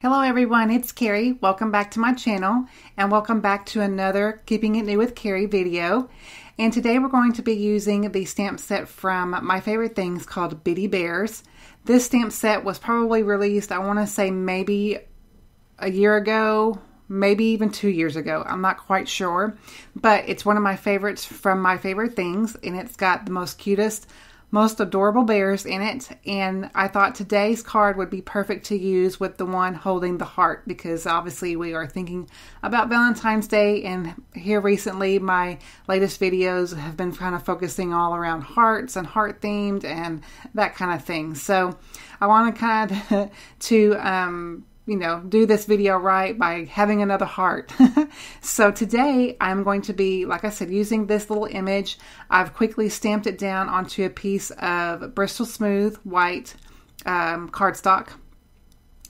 Hello everyone, it's Kari. Welcome back to my channel and welcome back to another Keeping It New with Kari video. And today we're going to be using the stamp set from My Favorite Things called Bitty Bears. This stamp set was probably released, I want to say maybe a year ago, maybe even 2 years ago. I'm not quite sure, but it's one of my favorites from My Favorite Things, and it's got the most cutest, most adorable bears in it, and I thought today's card would be perfect to use with the one holding the heart, because obviously we are thinking about Valentine's Day, and here recently my latest videos have been kind of focusing all around hearts and heart themed and that kind of thing. So I want to kind of do this video right by having another heart. So today I'm going to be, like I said, using this little image. I've quickly stamped it down onto a piece of Bristol Smooth white cardstock.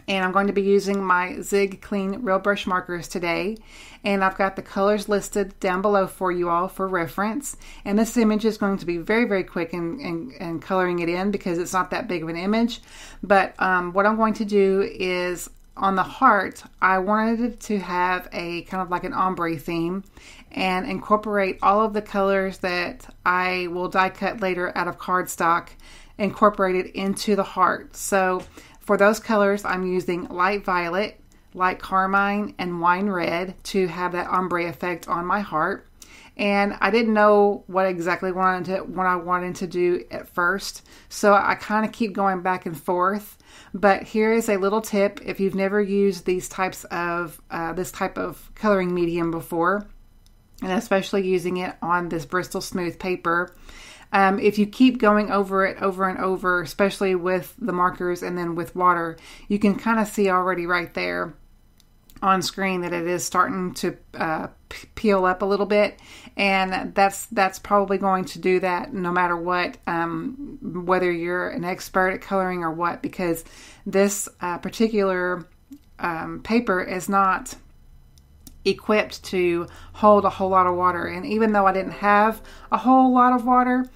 And I'm going to be using my Zig Clean Real Brush markers today. And I've got the colors listed down below for you all for reference. And this image is going to be very, very quick in coloring it in because it's not that big of an image. But what I'm going to do is, on the heart, I wanted it to have a kind of like an ombre theme and incorporate all of the colors that I will die cut later out of cardstock, incorporated into the heart. So for those colors, I'm using light violet, light carmine, and wine red to have that ombre effect on my heart. And I didn't know what exactly what I wanted to do at first, so I kind of keep going back and forth. But here is a little tip if you've never used these types of this type of coloring medium before, and especially using it on this Bristol Smooth paper. If you keep going over it over and over, especially with the markers and then with water, you can kind of see already right there on screen that it is starting to peel up a little bit, and that's probably going to do that no matter what, whether you're an expert at coloring or what, because this particular paper is not equipped to hold a whole lot of water. And even though I didn't have a whole lot of water,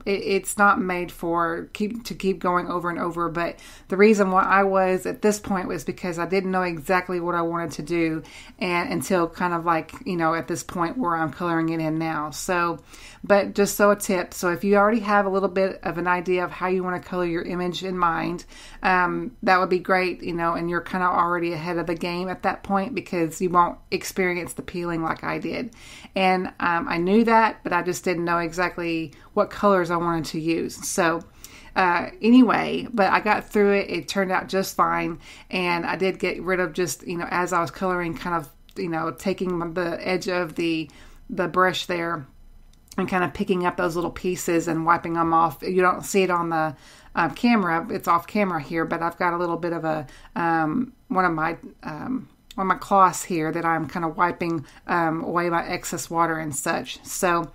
it's not made to keep going over and over. But the reason why I was at this point was because I didn't know exactly what I wanted to do, and until kind of like, at this point where I'm coloring it in now. So, but just so a tip, so if you already have a little bit of an idea of how you want to color your image in mind, that would be great, and you're kind of already ahead of the game at that point because you won't experience the peeling like I did. And I knew that, but I just didn't know exactly what colors I wanted to use. So anyway, but I got through it. It turned out just fine. And I did get rid of just, as I was coloring, kind of, taking the edge of the brush there and kind of picking up those little pieces and wiping them off. You don't see it on the camera. It's off camera here, but I've got a little bit of a, one of my cloths here that I'm kind of wiping away my excess water and such. So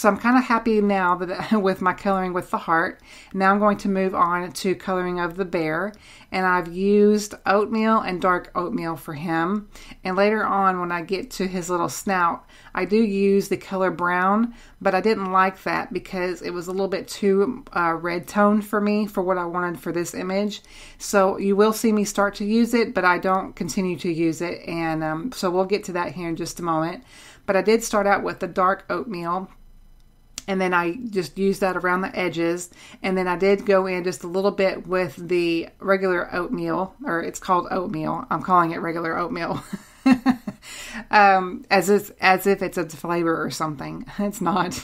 I'm kind of happy now that with my coloring with the heart. Now I'm going to move on to coloring of the bear, and I've used oatmeal and dark oatmeal for him. And later on, when I get to his little snout, I do use the color brown, but I didn't like that because it was a little bit too red toned for me for what I wanted for this image. So you will see me start to use it, but I don't continue to use it. And so we'll get to that here in just a moment. But I did start out with the dark oatmeal, and then I just used that around the edges. And then I did go in just a little bit with the regular oatmeal, or it's called oatmeal. I'm calling it regular oatmeal. As if it's a flavor or something. It's not.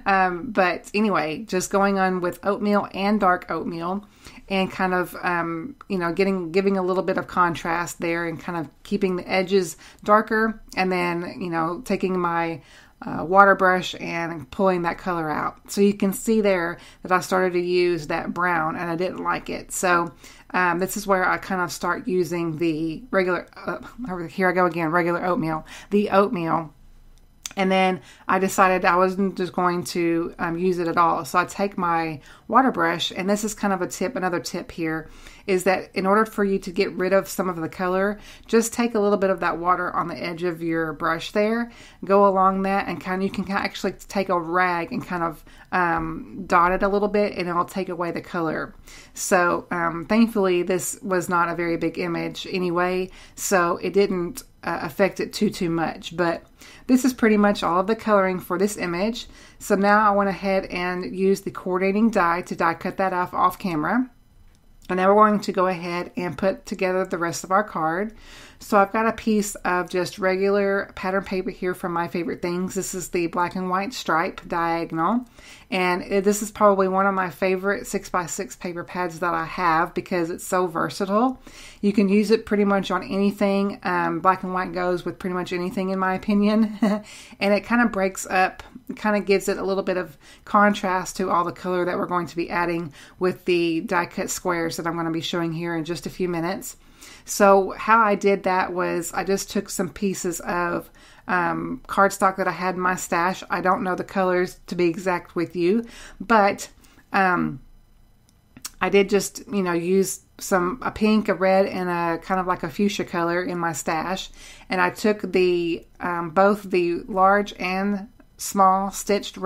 But anyway, just going on with oatmeal and dark oatmeal, and kind of, giving a little bit of contrast there, and kind of keeping the edges darker, and then, taking my water brush and pulling that color out. So you can see there that I started to use that brown, and I didn't like it. So this is where I kind of start using the regular, here I go again, regular oatmeal, the oatmeal. And then I decided I wasn't just going to use it at all. So I take my water brush, and this is kind of a tip, another tip here, is that in order for you to get rid of some of the color, just take a little bit of that water on the edge of your brush there, go along that, and you can actually take a rag and kind of dot it a little bit, and it'll take away the color. So thankfully this was not a very big image anyway, so it didn't affect it too much. But this is pretty much all of the coloring for this image. So now I went ahead and used the coordinating die to die cut that off camera. And now we're going to go ahead and put together the rest of our card. So I've got a piece of just regular pattern paper here from My Favorite Things. This is the black and white stripe diagonal. And this is probably one of my favorite 6x6 paper pads that I have because it's so versatile. You can use it pretty much on anything. Black and white goes with pretty much anything in my opinion. And it kind of breaks up, kind of gives it a little bit of contrast to all the color that we're going to be adding with the die cut squares that I'm going to be showing here in just a few minutes. So how I did that was I just took some pieces of cardstock that I had in my stash. I don't know the colors to be exact with you, but I did just, use a pink, a red, and a kind of like a fuchsia color in my stash. And I took the both the large and small stitched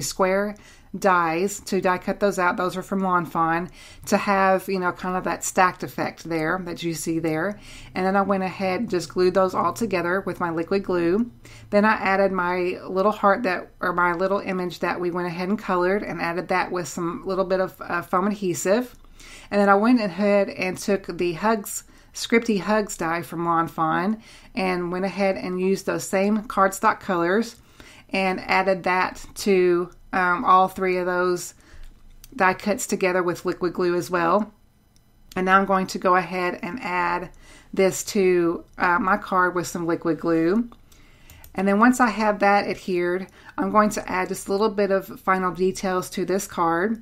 square dies to die cut those out. Those are from Lawn Fawn to have, kind of that stacked effect there that you see there. And then I went ahead and just glued those all together with my liquid glue. Then I added my little heart my little image that we went ahead and colored, and added that with some little bit of foam adhesive. And then I went ahead and took the Scripty Hugs die from Lawn Fawn and went ahead and used those same cardstock colors and added that to all three of those die cuts together with liquid glue as well. And now I'm going to go ahead and add this to my card with some liquid glue. And then once I have that adhered, I'm going to add just a little bit of final details to this card.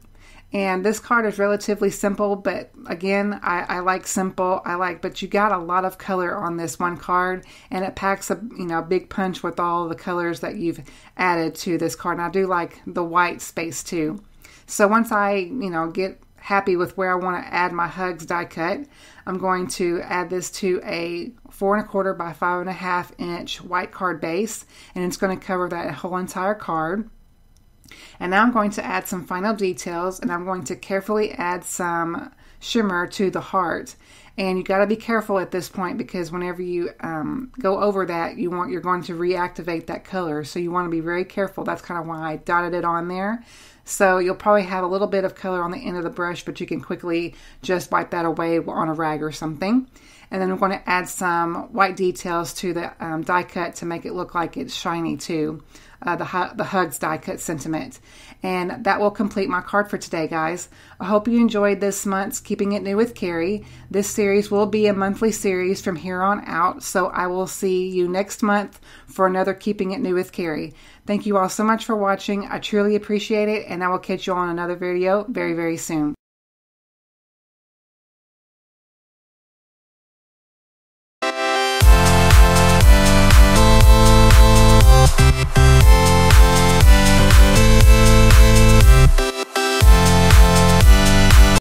And this card is relatively simple, but again, I like simple. But you got a lot of color on this one card, and it packs a big punch with all the colors that you've added to this card. And I do like the white space too. So once I get happy with where I want to add my Hugs die cut, I'm going to add this to a 4 1/4 by 5 1/2 inch white card base, and it's going to cover that whole entire card. And now I'm going to add some final details, and I'm going to carefully add some shimmer to the heart. And you got to be careful at this point, because whenever you go over that, you're going to reactivate that color. So you want to be very careful. That's kind of why I dotted it on there. So you'll probably have a little bit of color on the end of the brush, but you can quickly just wipe that away on a rag or something. And then I'm going to add some white details to the die cut to make it look like it's shiny too. The Hugs die cut sentiment. And that will complete my card for today, guys. I hope you enjoyed this month's Keeping It New with Kari. This series will be a monthly series from here on out, so I will see you next month for another Keeping It New with Kari. Thank you all so much for watching. I truly appreciate it, and I will catch you on another video very, very soon.